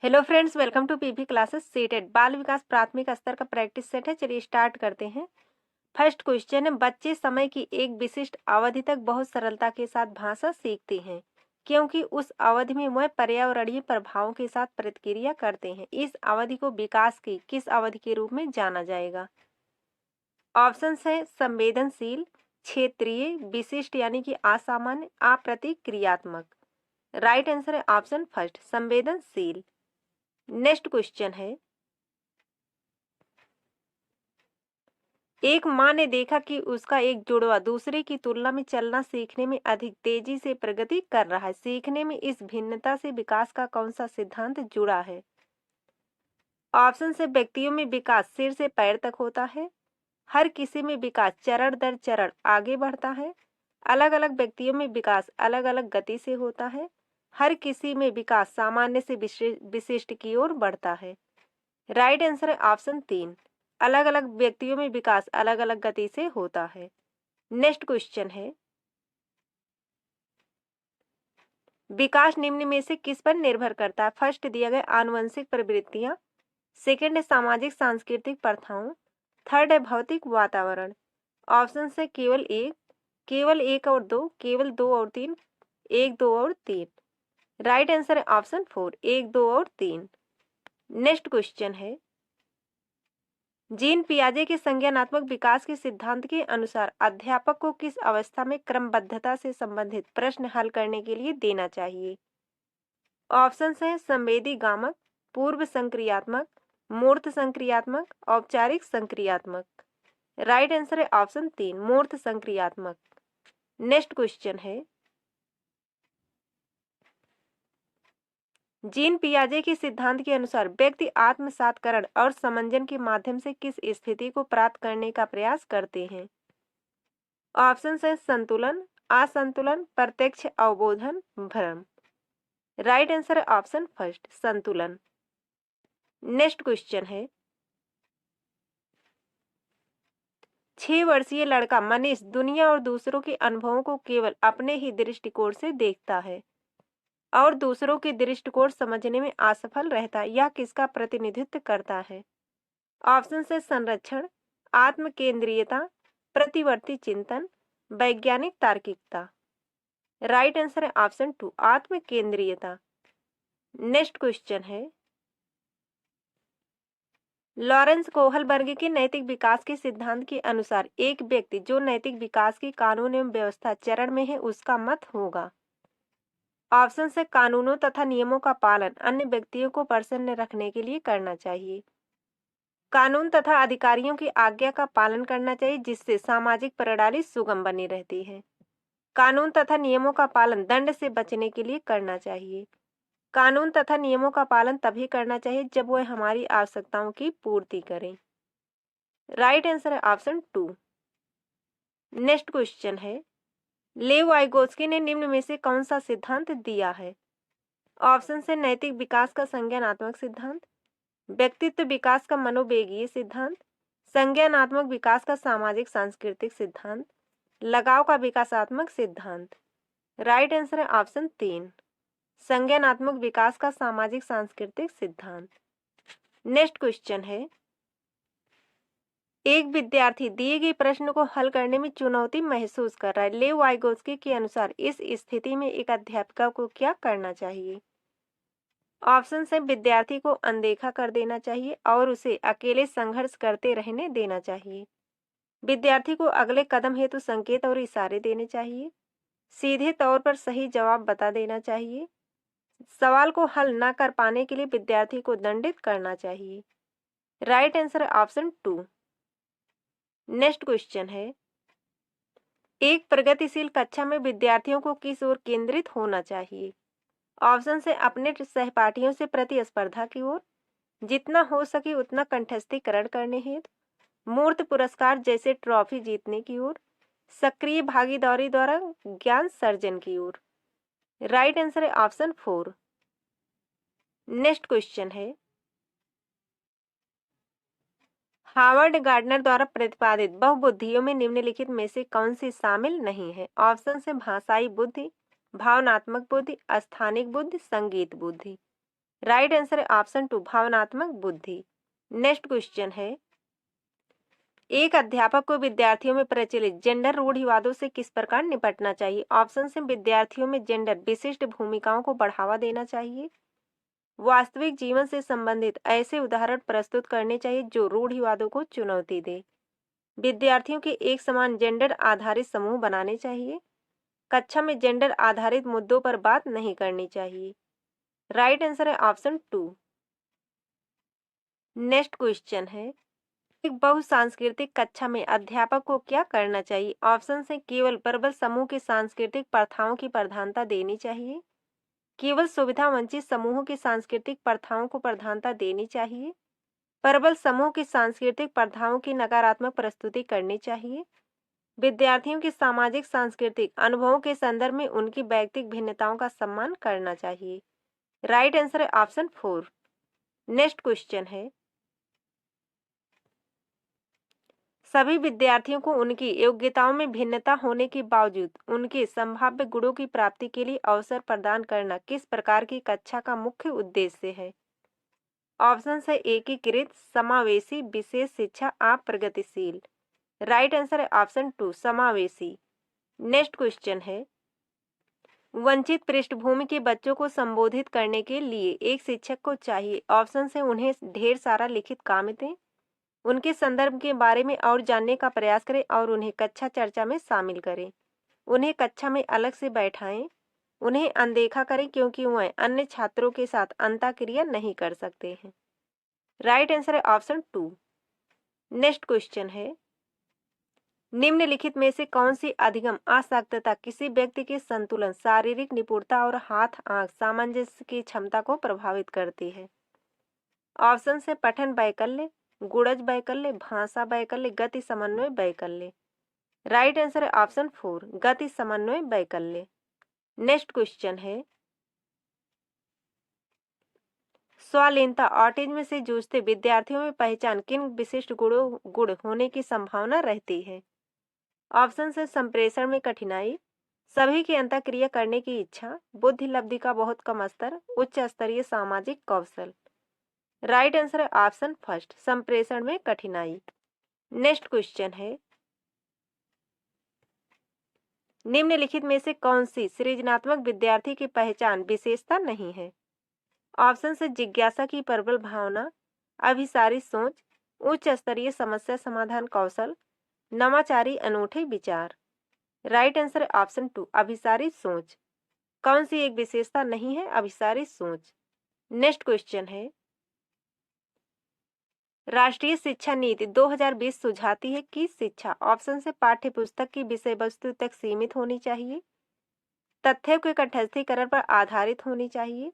Hello friends, welcome to PV classes सीटेड बाल विकास प्राथमिक स्तर का प्रैक्टिस सेट है। चलिए स्टार्ट करते हैं। फर्स्ट क्वेश्चन है, बच्चे समय की एक विशिष्ट अवधि तक बहुत सरलता के साथ भाषा सीखते हैं क्योंकि उस अवधि में वह पर्यावरणीय प्रभावों के साथ प्रतिक्रिया करते हैं। इस अवधि को विकास की किस अवधि के रूप में जाना जाएगा? ऑप्शन है संवेदनशील, क्षेत्रीय, विशिष्ट यानी कि असामान्य, अप्रतिक्रियात्मक। राइट आंसर है ऑप्शन फर्स्ट, संवेदनशील। नेक्स्ट क्वेश्चन है, एक माँ ने देखा कि उसका एक जुड़वा दूसरे की तुलना में चलना सीखने में अधिक तेजी से प्रगति कर रहा है। सीखने में इस भिन्नता से विकास का कौन सा सिद्धांत जुड़ा है? ऑप्शन से व्यक्तियों में विकास सिर से पैर तक होता है, हर किसी में विकास चरण दर चरण आगे बढ़ता है, अलग अलग व्यक्तियों में विकास अलग अलग गति से होता है, हर किसी में विकास सामान्य से विशिष्ट की ओर बढ़ता है। राइट आंसर है ऑप्शन 3, अलग अलग व्यक्तियों में विकास अलग अलग गति से होता है। नेक्स्ट क्वेश्चन है, विकास निम्न में से किस पर निर्भर करता है? फर्स्ट दिया गया आनुवंशिक प्रवृत्तियां, सेकंड है सामाजिक सांस्कृतिक प्रथाओं, थर्ड है भौतिक वातावरण। ऑप्शन से केवल एक और दो, केवल दो और तीन, एक, दो और तीन। राइट आंसर है ऑप्शन 4, एक, दो और तीन। नेक्स्ट क्वेश्चन है, जीन पियाजे के संज्ञानात्मक विकास के सिद्धांत के अनुसार अध्यापक को किस अवस्था में क्रमबद्धता से संबंधित प्रश्न हल करने के लिए देना चाहिए? ऑप्शन हैं संवेदी गामक, पूर्व संक्रियात्मक, मूर्त संक्रियात्मक, औपचारिक संक्रियात्मक। राइट आंसर है ऑप्शन 3, मूर्त संक्रियात्मक। नेक्स्ट क्वेश्चन है, जीन पियाजे के सिद्धांत के अनुसार व्यक्ति आत्मसातकरण और समंजन के माध्यम से किस स्थिति को प्राप्त करने का प्रयास करते हैं? ऑप्शन है संतुलन, असंतुलन, प्रत्यक्ष अवबोधन, भ्रम। राइट आंसर है ऑप्शन फर्स्ट, संतुलन। नेक्स्ट क्वेश्चन है, 6 वर्षीय लड़का मनीष दुनिया और दूसरों के अनुभवों को केवल अपने ही दृष्टिकोण से देखता है और दूसरों के दृष्टिकोण समझने में असफल रहता है। यह किसका प्रतिनिधित्व करता है? ऑप्शन से संरक्षण, आत्म केंद्रीयता, प्रतिवर्ती चिंतन, वैज्ञानिक तार्किकता। राइट आंसर है ऑप्शन 2, आत्म केंद्रीयता। नेक्स्ट क्वेश्चन है, लॉरेंस कोहलबर्ग के नैतिक विकास के सिद्धांत के अनुसार एक व्यक्ति जो नैतिक विकास की कानून एवं व्यवस्था चरण में है उसका मत होगा। ऑप्शन से कानूनों तथा नियमों का पालन अन्य व्यक्तियों को प्रसन्न रखने के लिए करना चाहिए, कानून तथा अधिकारियों की आज्ञा का पालन करना चाहिए जिससे सामाजिक प्रणाली सुगम बनी रहती है, कानून तथा नियमों का पालन दंड से बचने के लिए करना चाहिए, कानून तथा नियमों का पालन तभी करना चाहिए जब वह हमारी आवश्यकताओं की पूर्ति करें। राइट आंसर है ऑप्शन 2। नेक्स्ट क्वेश्चन है, लेव वाइगोत्स्की ने निम्न में से कौन सा सिद्धांत दिया है? ऑप्शन से नैतिक विकास का संज्ञानात्मक सिद्धांत, व्यक्तित्व विकास का मनोवेगीय सिद्धांत, संज्ञानात्मक विकास का सामाजिक सांस्कृतिक सिद्धांत, लगाव का विकासात्मक सिद्धांत। राइट आंसर है ऑप्शन 3, संज्ञानात्मक विकास का सामाजिक सांस्कृतिक सिद्धांत। नेक्स्ट क्वेश्चन है, एक विद्यार्थी दिए गए प्रश्न को हल करने में चुनौती महसूस कर रहा है। लेव वाइगोत्स्की के अनुसार इस स्थिति में एक अध्यापिका को क्या करना चाहिए? ऑप्शन है विद्यार्थी को अनदेखा कर देना चाहिए और उसे अकेले संघर्ष करते रहने देना चाहिए, विद्यार्थी को अगले कदम हेतु संकेत और इशारे देने चाहिए, सीधे तौर पर सही जवाब बता देना चाहिए, सवाल को हल न कर पाने के लिए विद्यार्थी को दंडित करना चाहिए। Right answer option 2। Next question है, एक प्रगतिशील कक्षा में विद्यार्थियों को किस ओर केंद्रित होना चाहिए? ऑप्शन से अपने सहपाठियों से प्रतिस्पर्धा की ओर, जितना हो सके उतना कंठस्थीकरण करने हेतु, मूर्त पुरस्कार जैसे ट्रॉफी जीतने की ओर, सक्रिय भागीदारी द्वारा ज्ञान सर्जन की ओर। राइट आंसर है ऑप्शन 4। नेक्स्ट क्वेश्चन है, हार्वर्ड गार्डनर द्वारा प्रतिपादित बहुबुद्धियों में निम्नलिखित में से कौन सी शामिल नहीं है? ऑप्शन से भाषाई बुद्धि, भावनात्मक बुद्धि, स्थानिक बुद्धि, संगीत बुद्धि। राइट आंसर है ऑप्शन 2 भावनात्मक बुद्धि। नेक्स्ट क्वेश्चन है, एक अध्यापक को विद्यार्थियों में प्रचलित जेंडर रूढ़िवादों से किस प्रकार निपटना चाहिए? ऑप्शन से विद्यार्थियों में जेंडर विशिष्ट भूमिकाओं को बढ़ावा देना चाहिए, वास्तविक जीवन से संबंधित ऐसे उदाहरण प्रस्तुत करने चाहिए जो रूढ़िवादों को चुनौती दे, विद्यार्थियों के एक समान जेंडर आधारित समूह बनाने चाहिए, कक्षा में जेंडर आधारित मुद्दों पर बात नहीं करनी चाहिए। राइट आंसर है ऑप्शन 2। नेक्स्ट क्वेश्चन है, एक बहुसांस्कृतिक कक्षा में अध्यापक को क्या करना चाहिए? ऑप्शन है केवल प्रबल समूह की सांस्कृतिक प्रथाओं की प्रधानता देनी चाहिए, केवल सुविधा वंचित समूहों की सांस्कृतिक प्रथाओं को प्रधानता देनी चाहिए, प्रबल समूह की सांस्कृतिक प्रथाओं की नकारात्मक प्रस्तुति करनी चाहिए, विद्यार्थियों के सामाजिक सांस्कृतिक अनुभवों के संदर्भ में उनकी व्यक्तिगत भिन्नताओं का सम्मान करना चाहिए। राइट आंसर है ऑप्शन 4। नेक्स्ट क्वेश्चन है, सभी विद्यार्थियों को उनकी योग्यताओं में भिन्नता होने के बावजूद उनके संभाव्य गुणों की प्राप्ति के लिए अवसर प्रदान करना किस प्रकार की कक्षा का मुख्य उद्देश्य है? ऑप्शन है एकीकृत, समावेशी, विशेष शिक्षा, अप्रगतिशील। राइट आंसर है ऑप्शन 2 समावेशी। नेक्स्ट क्वेश्चन है, वंचित पृष्ठभूमि के बच्चों को संबोधित करने के लिए एक शिक्षक को चाहिए। ऑप्शन से उन्हें ढेर सारा लिखित काम दें, उनके संदर्भ के बारे में और जानने का प्रयास करें और उन्हें कक्षा चर्चा में शामिल करें, उन्हें कक्षा में अलग से बैठाएं, उन्हें अनदेखा करें क्योंकि वह अन्य छात्रों के साथ अंतःक्रिया नहीं कर सकते हैं। राइट आंसर है ऑप्शन 2। नेक्स्ट क्वेश्चन है, निम्नलिखित में से कौन सी अधिगम अशक्तता किसी व्यक्ति के संतुलन, शारीरिक निपुणता और हाथ आंख सामंजस्य की क्षमता को प्रभावित करती है? ऑप्शन से पठन वैकल्य, गुणज वैकल्य, भाषा वैकल्य, गति समन्वय वैकल्य। राइट आंसर है ऑप्शन 4 गति समन्वय वैकल्य। नेक्स्ट क्वेश्चन है, स्वालीनता ऑटिज्म से जूझते विद्यार्थियों में पहचान किन विशिष्ट गुण होने की संभावना रहती है? ऑप्शन से संप्रेषण में कठिनाई, सभी की अंतःक्रिया करने की इच्छा, बुद्धि लब्धि का बहुत कम स्तर, उच्च स्तरीय सामाजिक कौशल। राइट आंसर है ऑप्शन फर्स्ट संप्रेषण में कठिनाई। नेक्स्ट क्वेश्चन है, निम्नलिखित में से कौन सी सृजनात्मक विद्यार्थी की पहचान विशेषता नहीं है? ऑप्शन से जिज्ञासा की प्रबल भावना, अभिसारी सोच, उच्च स्तरीय समस्या समाधान कौशल, नवाचारी अनूठे विचार। राइट आंसर है ऑप्शन 2 अभिसारी सोच। कौन सी एक विशेषता नहीं है? अभिसारी सोच। नेक्स्ट क्वेश्चन है, राष्ट्रीय शिक्षा नीति 2020 सुझाती है कि शिक्षा ऑप्शन से पाठ्य पुस्तक की विषय वस्तु तक सीमित होनी चाहिए, तथ्यों के तटस्थीकरण पर आधारित होनी चाहिए,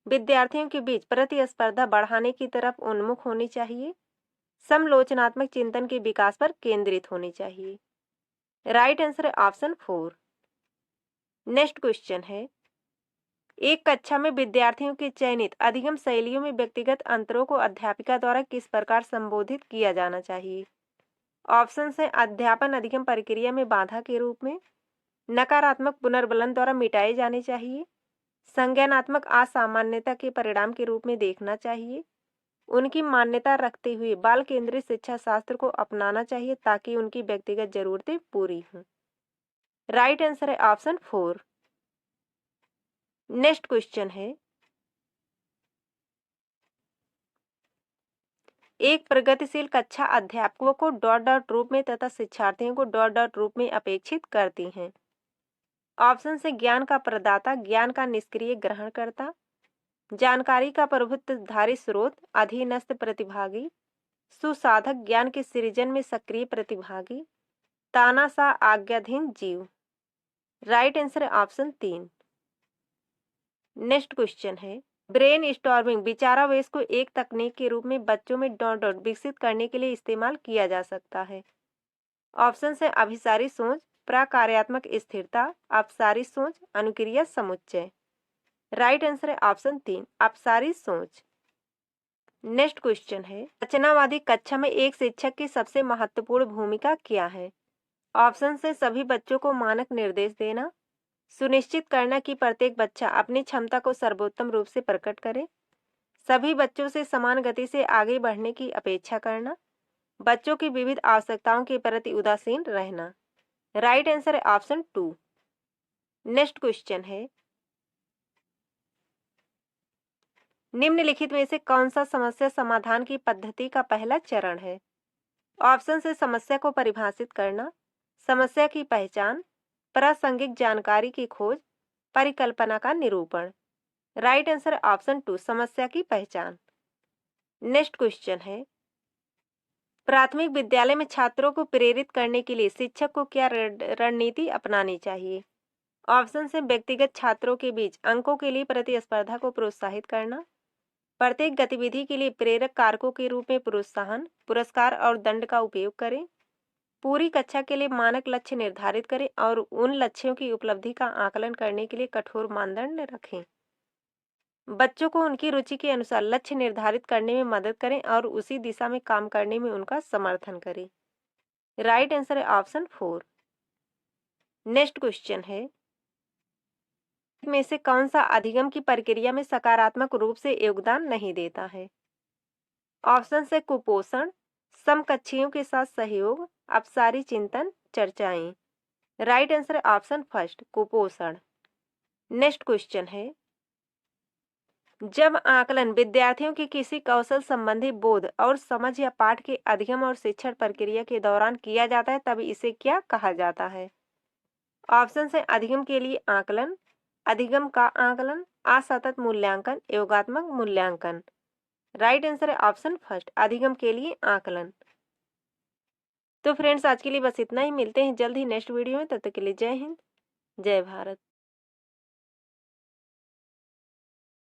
विद्यार्थियों के बीच प्रतिस्पर्धा बढ़ाने की तरफ उन्मुख होनी चाहिए, समलोचनात्मक चिंतन के विकास पर केंद्रित होनी चाहिए। राइट आंसर है ऑप्शन 4। नेक्स्ट क्वेश्चन है, एक कक्षा में विद्यार्थियों के चयनित अधिगम शैलियों में व्यक्तिगत अंतरों को अध्यापिका द्वारा किस प्रकार संबोधित किया जाना चाहिए? ऑप्शन है अध्यापन अधिगम प्रक्रिया में बाधा के रूप में, नकारात्मक पुनर्बलन द्वारा मिटाए जाने चाहिए, संज्ञानात्मक असामान्यता के परिणाम के रूप में देखना चाहिए, उनकी मान्यता रखते हुए बाल केंद्रित शिक्षा शास्त्र को अपनाना चाहिए ताकि उनकी व्यक्तिगत जरूरतें पूरी हों। राइट आंसर है ऑप्शन 4। नेक्स्ट क्वेश्चन है, एक प्रगतिशील कक्षा अध्यापकों को डॉट डॉट रूप में तथा शिक्षार्थियों को डॉट डॉट रूप में अपेक्षित करती हैं। ऑप्शन से ज्ञान का प्रदाता, ज्ञान का निष्क्रिय ग्रहणकर्ता, जानकारी का प्रभुत्वधारी स्रोत, अधीनस्थ प्रतिभागी, सुसाधक, ज्ञान के सृजन में सक्रिय प्रतिभागी, तानाशाह आज्ञाधीन जीव। राइट आंसर है ऑप्शन 3। नेक्स्ट क्वेश्चन है, ब्रेन स्टॉर्मिंग विचारावेश को एक तकनीक के रूप में बच्चों में डॉट डॉट विकसित करने के लिए इस्तेमाल किया जा सकता है। ऑप्शन है अभिसारी सोच, प्रकार्यात्मक स्थिरता, अपसारी सोच, अनुक्रिया समुच्चय। राइट आंसर है ऑप्शन 3 अपसारी सोच। नेक्स्ट क्वेश्चन है, रचनावादी कक्षा में एक शिक्षक की सबसे महत्वपूर्ण भूमिका क्या है? ऑप्शन से सभी बच्चों को मानक निर्देश देना, सुनिश्चित करना कि प्रत्येक बच्चा अपनी क्षमता को सर्वोत्तम रूप से प्रकट करे, सभी बच्चों से समान गति से आगे बढ़ने की अपेक्षा करना, बच्चों की विविध आवश्यकताओं के प्रति उदासीन रहना। राइट आंसर है ऑप्शन 2। नेक्स्ट क्वेश्चन है, निम्नलिखित में से कौन सा समस्या समाधान की पद्धति का पहला चरण है? ऑप्शन से समस्या को परिभाषित करना, समस्या की पहचान, प्रासंगिक जानकारी की खोज, परिकल्पना का निरूपण। राइट आंसर ऑप्शन 2, समस्या की पहचान। नेक्स्ट क्वेश्चन है, प्राथमिक विद्यालय में छात्रों को प्रेरित करने के लिए शिक्षक को क्या रणनीति अपनानी चाहिए? ऑप्शन से व्यक्तिगत छात्रों के बीच अंकों के लिए प्रतिस्पर्धा को प्रोत्साहित करना, प्रत्येक गतिविधि के लिए प्रेरक कारकों के रूप में प्रोत्साहन, पुरस्कार और दंड का उपयोग करें, पूरी कक्षा के लिए मानक लक्ष्य निर्धारित करें और उन लक्ष्यों की उपलब्धि का आकलन करने के लिए कठोर मानदंड रखें। बच्चों को उनकी रुचि के अनुसार लक्ष्य निर्धारित करने में मदद करें और उसी दिशा में काम करने में उनका समर्थन करें। राइट आंसर है ऑप्शन 4। नेक्स्ट क्वेश्चन है, में से कौन सा अधिगम की प्रक्रिया में सकारात्मक रूप से योगदान नहीं देता है? ऑप्शन से कुपोषण, समकक्षियों के साथ सहयोग, अपसारी चिंतन, चर्चाएं। राइट आंसर ऑप्शन फर्स्ट, कुपोषण। नेक्स्ट क्वेश्चन है, जब आकलन विद्यार्थियों की किसी कौशल संबंधी बोध और समझ या पाठ के अधिगम और शिक्षण प्रक्रिया के दौरान किया जाता है तब इसे क्या कहा जाता है? ऑप्शन से अधिगम के लिए आकलन, अधिगम का आकलन, असतत मूल्यांकन, योगात्मक मूल्यांकन। राइट आंसर है ऑप्शन फर्स्ट, अधिगम के लिए आकलन। तो फ्रेंड्स, आज के लिए बस इतना ही। मिलते हैं जल्द ही नेक्स्ट वीडियो में। तब तक के लिए जय हिंद, जय भारत।